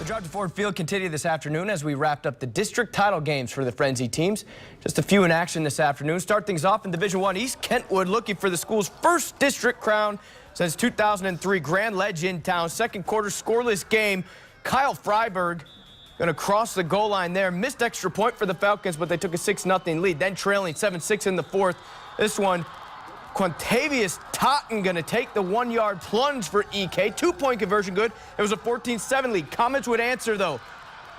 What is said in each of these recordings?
The drive to Ford Field continued this afternoon as we wrapped up the district title games for the Frenzy teams. Just a few in action this afternoon. Start things off in Division I East. Kentwood looking for the school's first district crown since 2003. Grand Ledge in town. Second quarter scoreless game. Kyle Freiberg going to cross the goal line there. Missed extra point for the Falcons, but they took a 6-0 lead. Then trailing 7-6 in the fourth. This one, Quantavious Totten going to take the 1-yard plunge for EK. 2-point conversion good. It was a 14-7 lead. Comets would answer, though.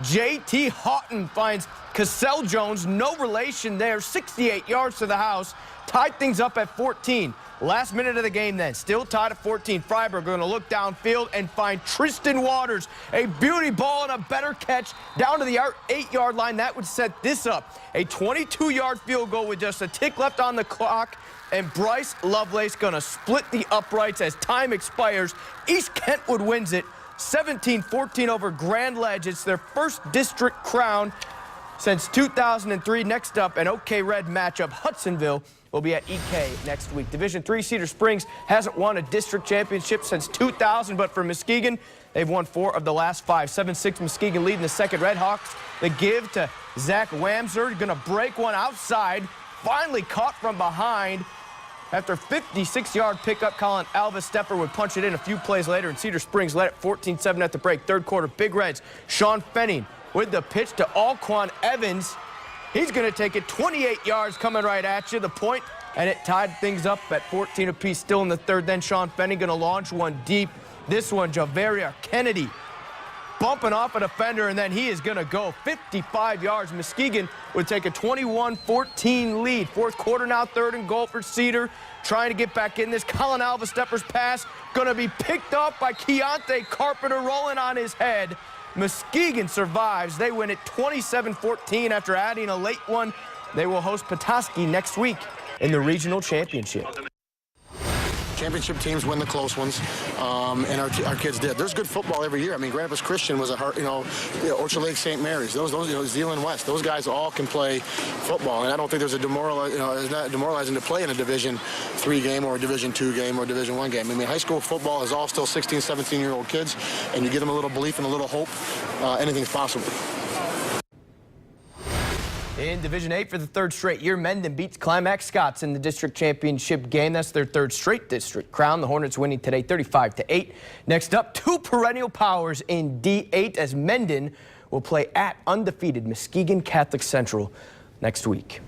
J.T. Houghton finds Cassell Jones. No relation there. 68 yards to the house. Tied things up at 14. Last minute of the game then. Still tied at 14. Freiberg going to look downfield and find Tristan Waters. A beauty ball and a better catch down to the 8-yard line. That would set this up. A 22-yard field goal with just a tick left on the clock. And Bryce Lovelace going to split the uprights as time expires. East Kentwood wins it 17-14 over Grand Ledge. It's their first district crown since 2003. Next up, an OK Red matchup. Hudsonville will be at EK next week. Division III Cedar Springs hasn't won a district championship since 2000, but for Muskegon, they've won 4 of the last 5. 7-6 Muskegon leading the second. Redhawks, the give to Zach Wamser. Going to break one outside. Finally caught from behind. After 56-yard pickup, Colin Alva-Stepper would punch it in a few plays later, and Cedar Springs led it 14-7 at the break. Third quarter, Big Reds. Sean Fenning with the pitch to Alquan Evans. He's going to take it 28 yards coming right at you. The point, and it tied things up at 14 apiece still in the third. Then Sean Fenning going to launch one deep. This one, Javaria Kennedy bumping off a defender, and then he is going to go 55 yards. Muskegon would take a 21-14 lead. Fourth quarter now, third and goal for Cedar. Trying to get back in this. Colin Alva-Stepper's pass going to be picked up by Keontae Carpenter, rolling on his head. Muskegon survives. They win it 27-14 after adding a late one. They will host Petoskey next week in the regional championship. Championship teams win the close ones, and our kids did. There's good football every year. I mean, Grand Rapids Christian was Orchard Lake St. Mary's. Those Zeeland West. Those guys all can play football, and I don't think there's it's not demoralizing to play in a Division III game or a Division II game or a Division I game. I mean, high school football is all still 16, 17-year-old kids, and you give them a little belief and a little hope. Anything's possible. In Division 8 for the third straight year, Mendon beats Climax Scots in the district championship game. That's their third straight district crown. The Hornets winning today 35-8. Next up, 2 perennial powers in D8 as Mendon will play at undefeated Muskegon Catholic Central next week.